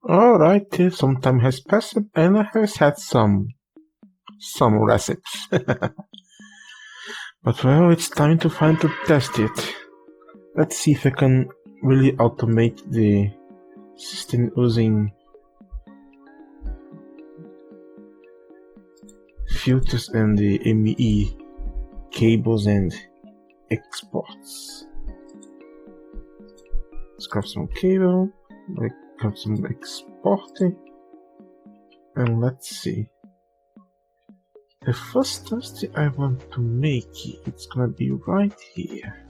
Alright, some time has passed and I have had some recipes. But well, it's time to finally test it. Let's see if I can really automate the system using filters and the ME cables and exports. Let's grab some cable, grab some exporting, and let's see. The first test I want to make, it's gonna be right here.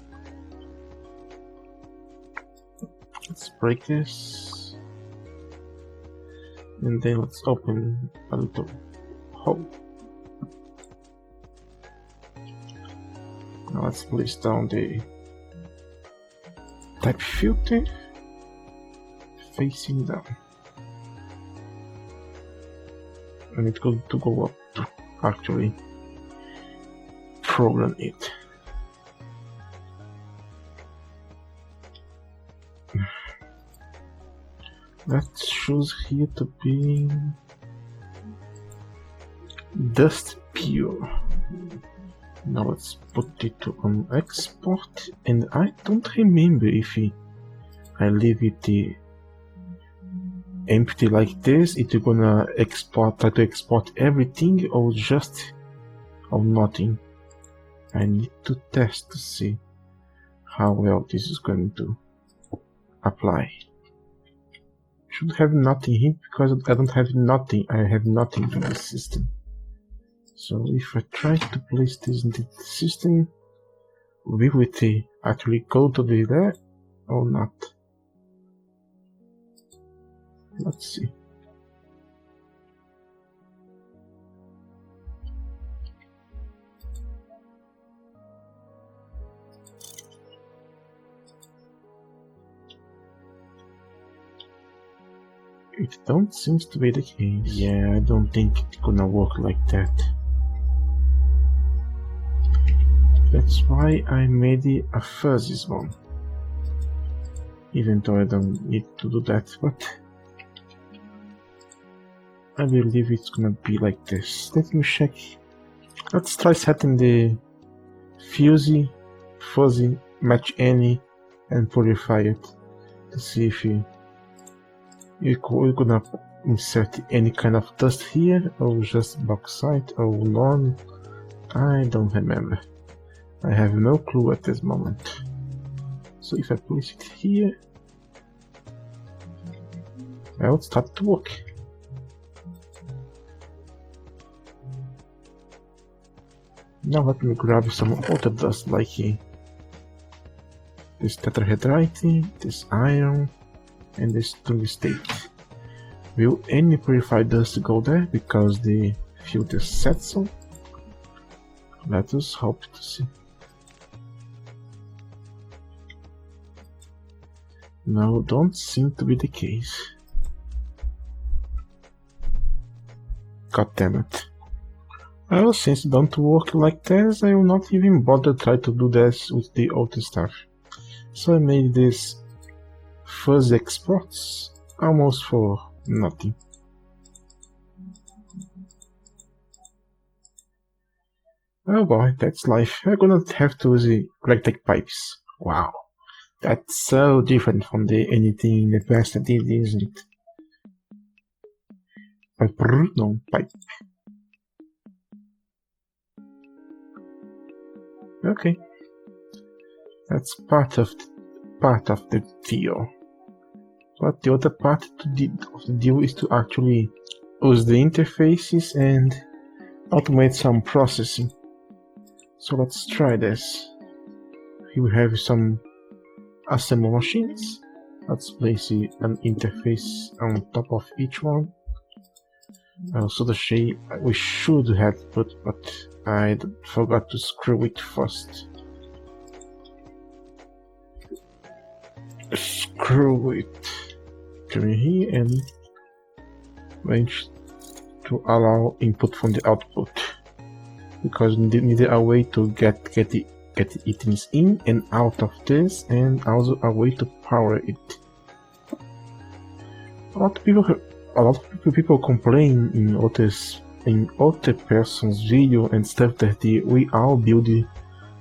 Let's break this, and then let's open a little hole. Now let's place down the type filter facing down, and it's going to go up to actually program it. Let's choose here to be dust pure. Now let's put it on export, and I don't remember if I leave it empty like this, it's gonna try to export everything or nothing. I need to test to see how well this is going to apply. Should have nothing here because I don't have nothing. I have nothing in the system. So if I try to place this in the system, will it actually go to the there or not? Let's see. It don't seem to be the case. Yeah, I don't think it's gonna work like that. That's why I made it a fuzzy one. Even though I don't need to do that, but I believe it's gonna be like this. Let me check. Let's try setting the fuzzy, match any, and purify it to see if we're gonna insert any kind of dust here, or just bauxite, or none. I don't remember. I have no clue at this moment. So if I place it here, well, it started to work. Now let me grab some other dust like this tetrahedrite, this iron, and this tungstate. Will any purified dust go there because the filter said so? Let us hope to see. No, don't seem to be the case. God damn it. Well, since it don't work like this, I will not even bother try to do this with the other stuff. So I made this fuzzy exports almost for nothing. Oh boy, that's life. I'm gonna have to use the rectangle pipes. Wow. That's so different from anything in the past I did, isn't it? No, pipe. Okay. That's part of the deal. But the other part of the deal is to actually use the interfaces and automate some processing. So let's try this. Here we have some assemble machines. Let's place an interface on top of each one. Also the shape we should have put, but I forgot to screw it first. Screw it. Come here and arrange to allow input from the output, because we need a way to get it in and out of this, and also a way to power it. a lot of people complain in other person's video and stuff that we all build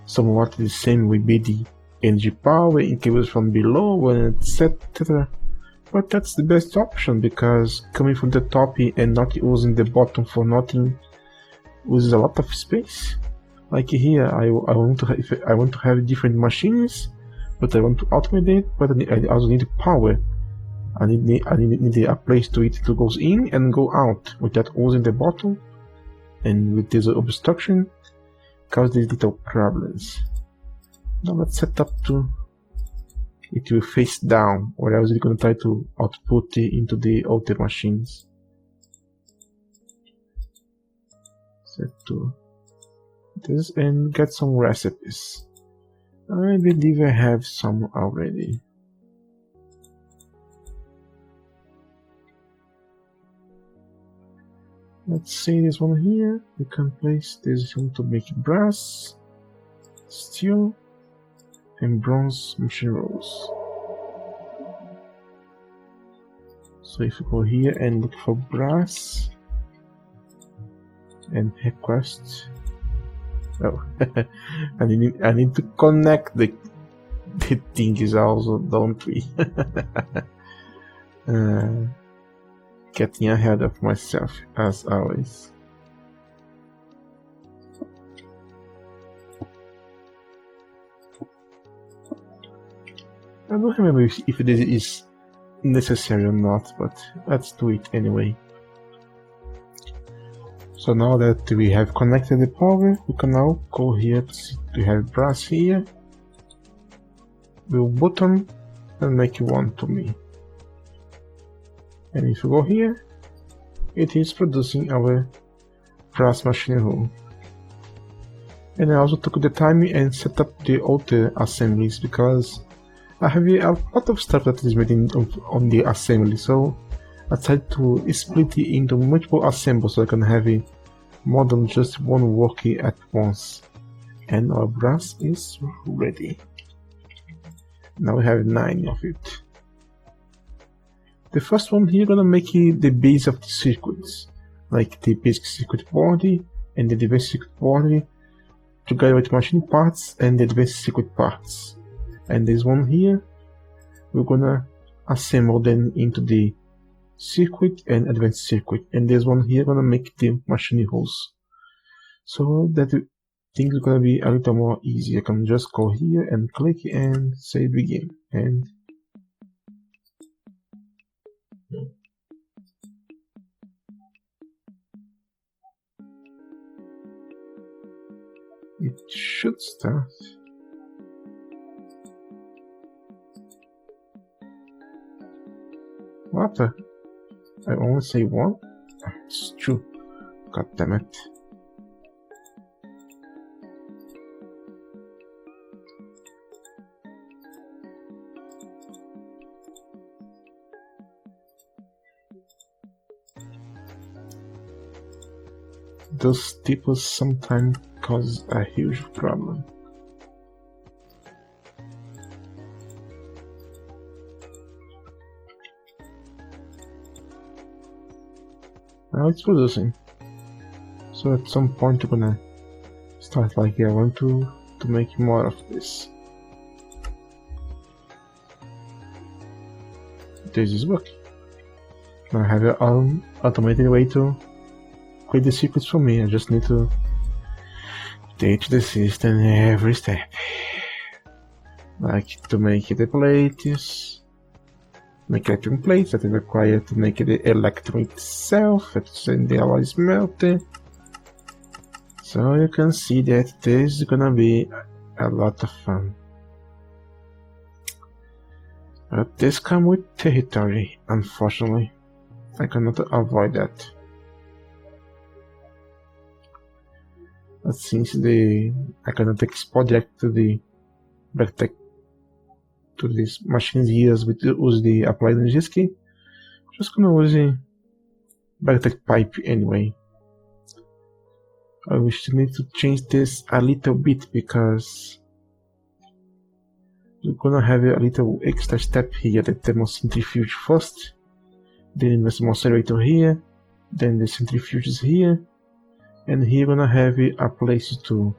somewhat the same with the energy power in cables from below and etc. But that's the best option, because coming from the top and not using the bottom for nothing uses a lot of space. Like here, I want to have different machines, but I want to automate it, but I also need power. I need a place to it to go in and go out without using the bottom, and with this obstruction cause these little problems. Now let's set up to it will face down, or else we're gonna try to output it into the other machines. Set to this and get some recipes. I believe I have some already. Let's see this one here. We can place this one to make brass, steel, and bronze machine rolls. So if you go here and look for brass and request, oh, I need to connect the thing is also, don't we? Getting ahead of myself as always. I don't remember if this is necessary or not, but let's do it anyway. So now that we have connected the power, we can now go here to have brass here. We'll button and make one to me. And if you go here, it is producing our brass machine roll. And I also took the time and set up the other assemblies, because I have a lot of stuff that is made on the assembly, so I tried to split it into multiple assemblies so I can have more than just one working at once. And our brass is ready. Now we have 9 of it. The first one here gonna make it the base of the circuits, like the basic circuit board and the advanced circuit board, together with machine parts and the advanced circuit parts. And this one here, we're gonna assemble them into the circuit and advanced circuit. And this one here gonna make the machine holes. So that things are gonna be a little more easy. I can just go here and click and say begin. And it should start. What the? I only say one? It's true. God damn it. Those typos sometimes cause a huge problem. Now it's producing. So at some point we're gonna start like, I want to make more of this. This is working. Now I have an automated way to create the secrets for me. I just need to teach the system every step. Like to make the plates, make electron plates that is required to make the electron itself, and the alloy is melted. So you can see that this is gonna be a lot of fun. But this comes with territory, unfortunately. I cannot avoid that. But since I cannot export direct to the backpack to these machines here with use the applied energy key, I'm just gonna use the backpack pipe anyway. I wish to need to change this a little bit, because we're gonna have a little extra step here, the thermocentrifuge first, then there's more accelerator here, then the centrifuge is here, and here gonna have a place to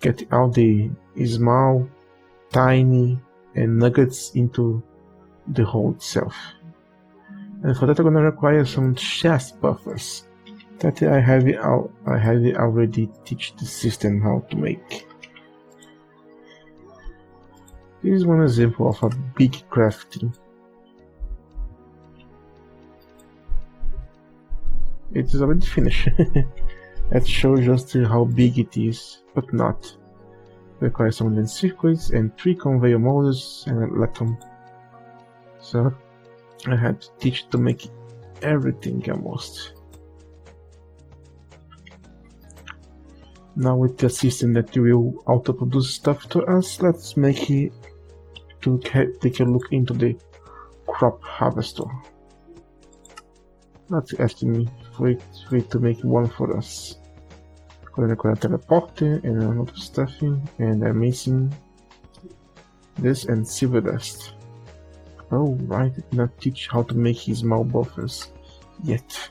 get all the small, tiny, and nuggets into the hole itself. And for that I'm gonna require some chest buffers that I have already teach the system how to make. This is one example of a big crafting. It is already finished. That shows just how big it is, but not. Require some lens circuits and 3 conveyor motors and a electron. So I had to teach to make everything almost. Now with the system that will auto-produce stuff to us, let's make it to take a look into the crop harvester. Let's estimate for it to make one for us. Gonna require a teleporter and a lot of stuffing, and I'm missing this and silver dust. Oh right, I did not teach how to make his small buffers yet.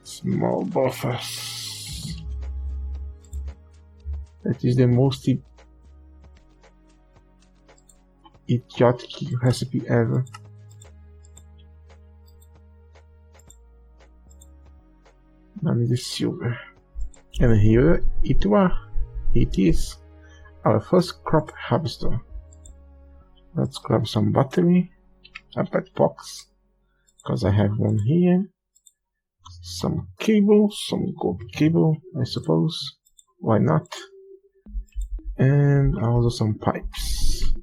Small buffers. That is the most idiotic recipe ever. Now need the silver. And here it is. Our first crop harvester. Let's grab some battery, a bed box, because I have one here. Some cable, some gold cable, I suppose. Why not? And also some pipes.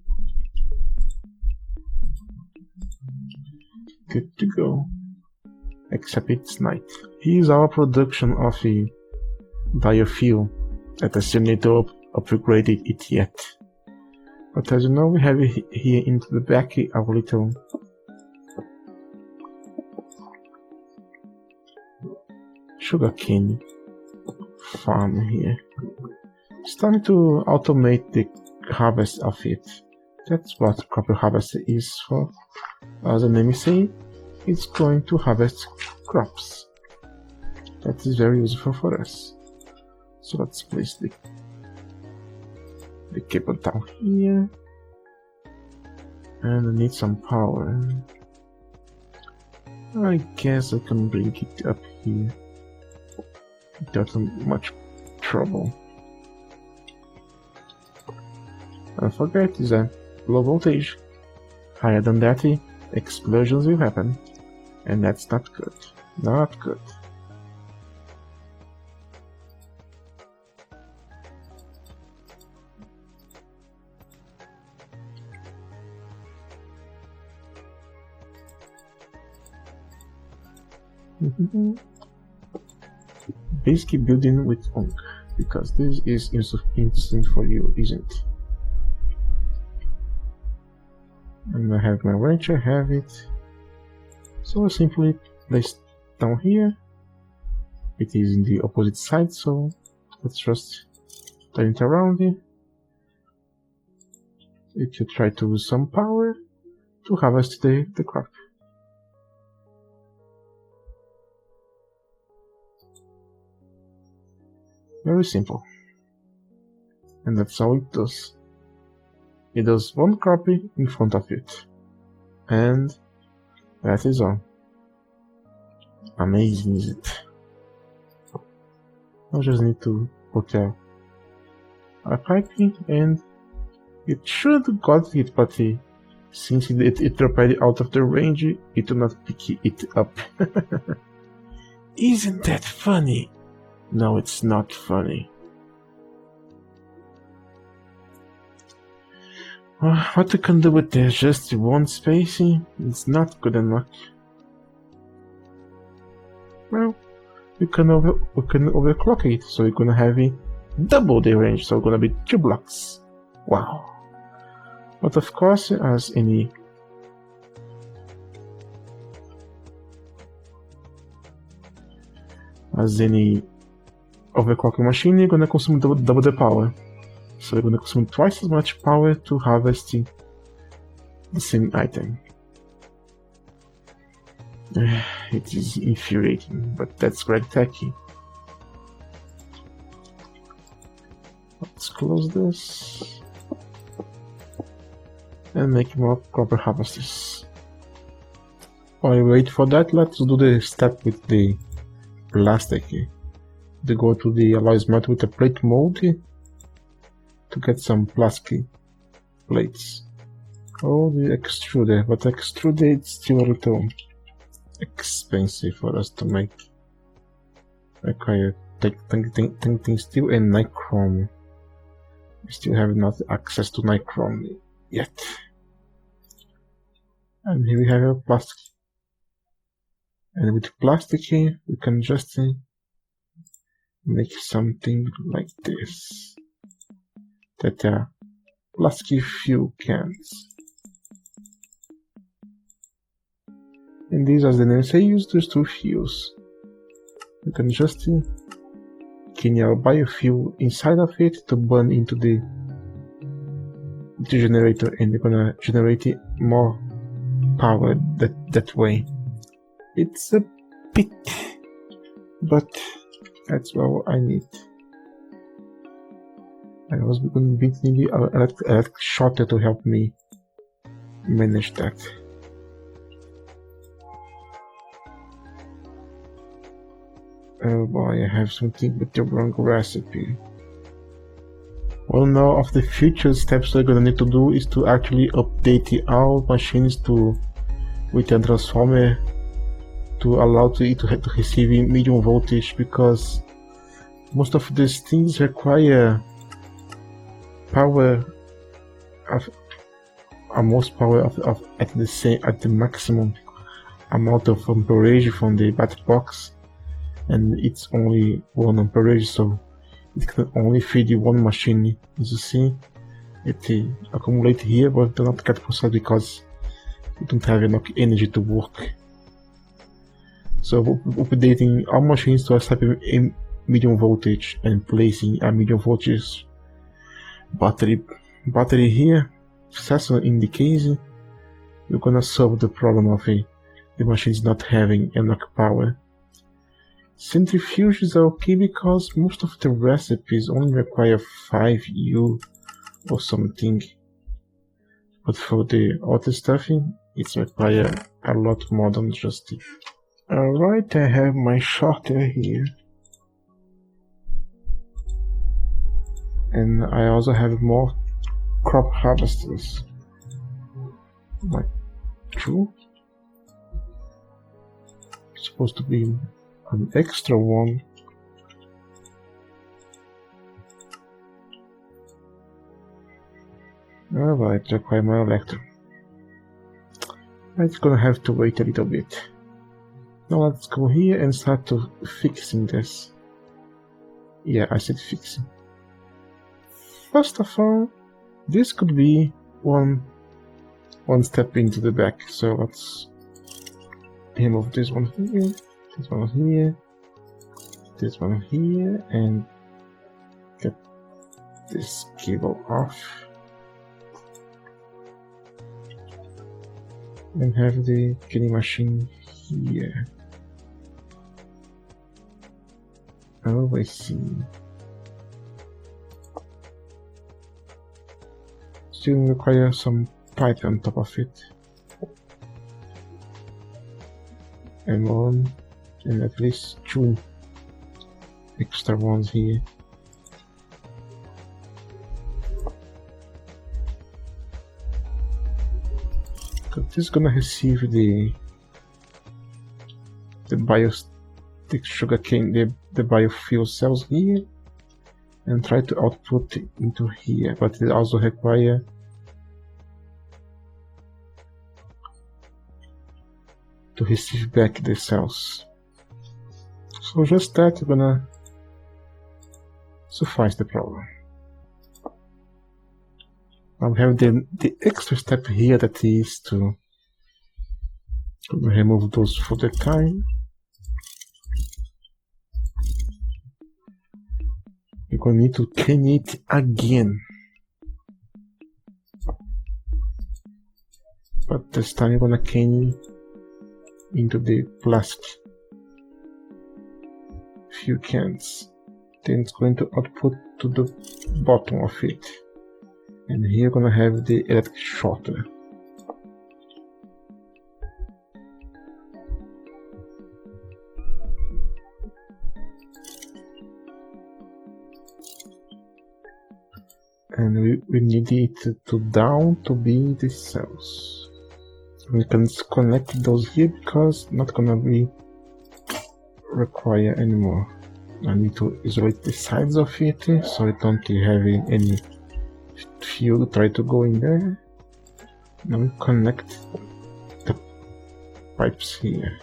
Good to go. Except it's night. Here's our production of a biofuel that I still need to upgrade it yet. But as you know, we have it here into the back of a little sugarcane farm here. It's time to automate the harvest of it. That's what crop harvester is for. As the name is saying, it's going to harvest crops. That is very useful for us. So let's place the cable down here. And I need some power. I guess I can bring it up here without much trouble. Don't forget, is a low voltage. Higher than that, explosions will happen. And that's not good. Not good. Basically building with onk, because this is insufficient for you, isn't it? And I have my wrench, I have it. So I simply place down here. It is in the opposite side, so let's just turn it around here. It should try to use some power to harvest the crop. Very simple. And that's all it does. It does one copy in front of it. And that is all. Amazing, is it? I just need to put a piping, and it should have got it, but since it dropped out of the range, it will not pick it up. Isn't that funny? No, it's not funny. What we can do with this, just one spacing, it's not good enough. Well, we can overclock it, so we're gonna have it double the range, so it's gonna be 2 blocks. Wow. But of course, as any overclocking machine, you're gonna consume double the power. So you're gonna consume twice as much power to harvest the same item. It is infuriating, but that's great tacky. Let's close this and make more proper harvesters. While we wait for that, let's do the step with the plastic. To go to the alloy smelter with a plate mold to get some plastic plates. Oh, the extruder, but extruder is still a little expensive for us to make. Require tungsten steel and nichrome. We still have not access to nichrome yet. And here we have a plastic. And with plastic here, we can just make something like this. That are plastic fuel cans. And these, as the name says, use those two fuels. You can just can our biofuel inside of it to burn into the generator, and you're gonna generate more power that way. It's a bit, but that's what I need. I was going to need an electric shorter to help me manage that. Oh boy, I have something with the wrong recipe. One now of the future steps we're gonna need to do is to actually update our machines with a transformer to allow it to receive medium voltage, because most of these things require power of most power of at the maximum amount of amperage from the battery box, and it's only 1 amperage, so it can only feed one machine. As you see, it accumulates here, but do not get processed because we don't have enough energy to work. So updating our machines to accept a medium voltage and placing a medium voltage battery here, sensor in the case, we're gonna solve the problem of the machines not having enough power. Centrifuges are okay because most of the recipes only require 5U or something, but for the other stuff it's require a lot more than just it. Alright, I have my shorter here, and I also have more crop harvesters, like 2. It's supposed to be an extra one. Alright, require my electro. It's gonna have to wait a little bit. Now let's go here and start to fixing this. Yeah, I said fixing. First of all, this could be one step into the back, so let's remove this one here, this one here, this one here, and get this cable off, and have the canning machine here. Oh, I see. Still require some pipe on top of it, and one, and at least 2 extra ones here. This is gonna receive the sugarcane, the biofuel cells here, and try to output into here, but it also require to receive back the cells. So just that gonna suffice the problem. Now we have the extra step here, that is to remove those for the time. You're gonna need to clean it again, but this time you're gonna clean into the plastic fuel cans. Then it's going to output to the bottom of it. And here we're gonna have the electric shorter. And we need it to down to be the cells. We can disconnect those here because not gonna be required anymore. I need to isolate the sides of it so I don't have any fuel try to go in there. Now we connect the pipes here.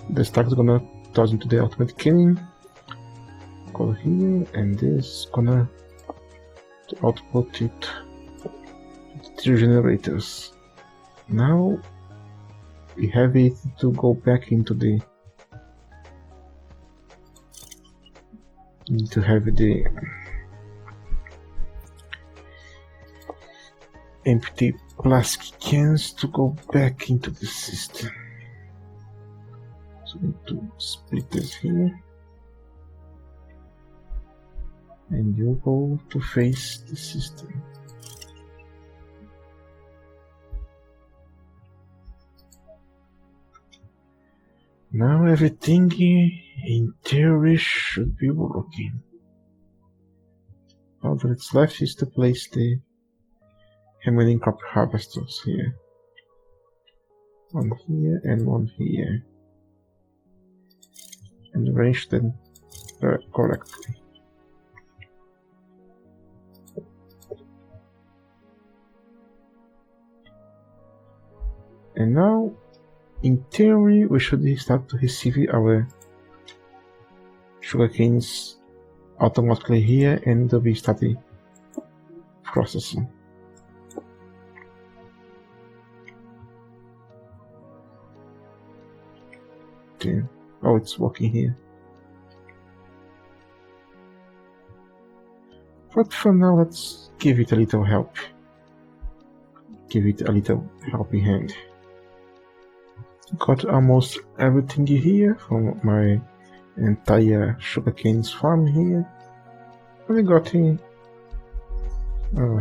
The stack is gonna toss into the automatic cleaning. Go here, and this is gonna output it to 3 generators. Now we have it to go back into the to have the empty plastic cans to go back into the system. So we need to split this here, and you go to face the system. Now everything in theory should be working. All that's left is to place the remaining crop harvesters here. One here and one here. And arrange them correctly. And now, in theory, we should start to receive our sugarcanes automatically here, and we start the processing. Okay. Oh, it's working here. But for now, let's give it a little help. Give it a little helping hand. Got almost everything here from my entire sugarcane farm here. We got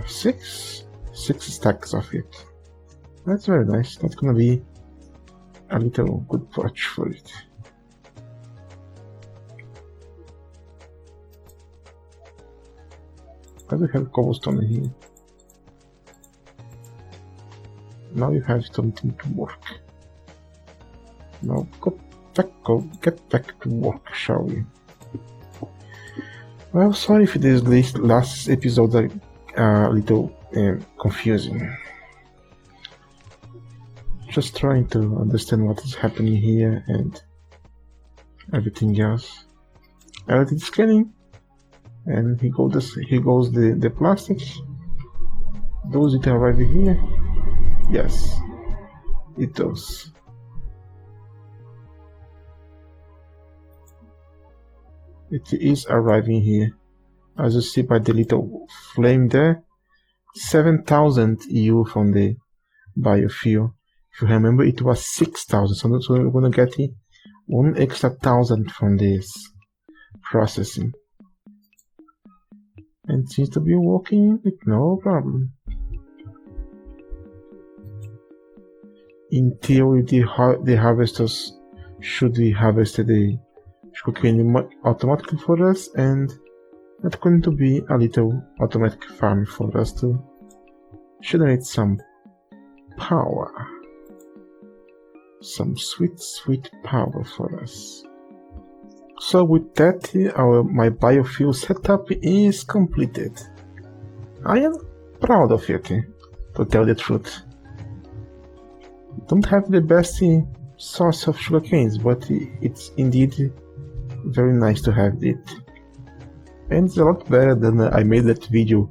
six stacks of it. That's very nice. That's gonna be a little good patch for it. I do have cobblestone here. Now you have something to work. Now get back to work, shall we? Well, sorry if this last episode are a little confusing. Just trying to understand what is happening here and everything else. Everything's scanning, and here goes the plastic. Does it arrive here? Yes, it does. It is arriving here. As you see by the little flame there, 7,000 EU from the biofuel. If you remember, it was 6,000, so we're gonna get 1 extra 1,000 from this processing. And it seems to be working with no problem. In theory, the harvesters should be harvested the sugarcane automatically for us, and that's going to be a little automatic farm for us to generate some power. Some sweet power for us. So with that, my biofuel setup is completed. I am proud of it, to tell the truth. Don't have the best source of sugarcanes, but it's indeed very nice to have it. And it's a lot better than I made that video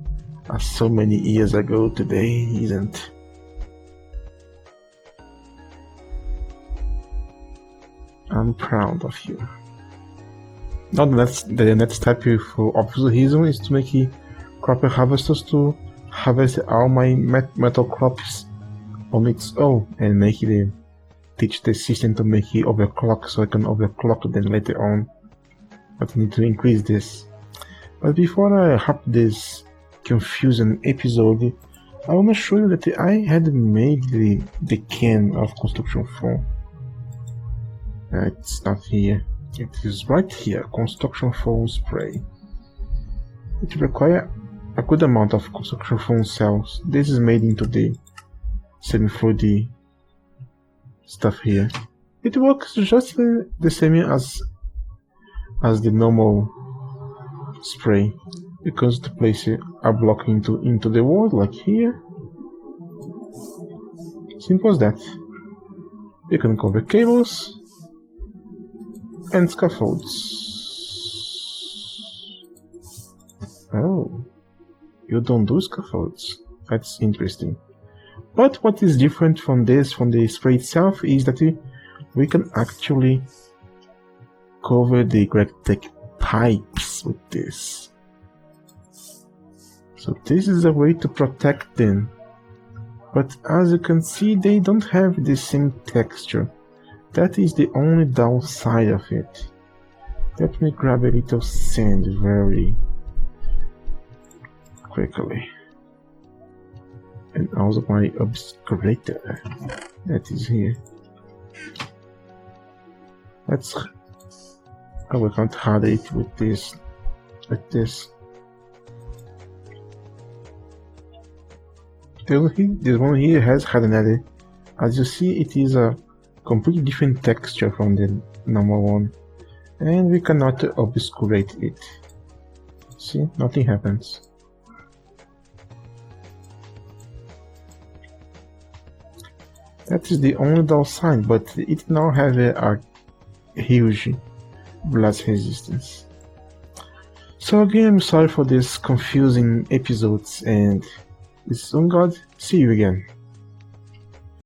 so many years ago today, isn't? I'm proud of you. Now the next step, for obvious reason, is to make crop harvesters to harvest all my metal crops on its own and make the teach the system to make it overclock so I can overclock then later on. But I need to increase this. But before I have this confusing episode, I want to show you that I had made the can of construction foam. It's not here. It is right here, construction foam spray. It requires a good amount of construction foam cells. This is made into the semi-fluid stuff here. It works just the same as the normal spray. Because to place a block into the wall like here. Simple as that. You can cover cables and scaffolds. Oh, you don't do scaffolds. That's interesting. But what is different from this, from the spray itself, is that we can actually cover the Tech pipes with this. So this is a way to protect them. But as you can see, they don't have the same texture. That is the only downside of it. Let me grab a little sand very quickly. And also my obscurator that is here. I will can't hide it with this. This one here has had another. As you see, it is a completely different texture from the normal one, and we cannot obscurate it. See, nothing happens. That is the only downside, but it now has a huge blast resistance. So again, I'm sorry for this confusing episodes, and this is on God. See you again.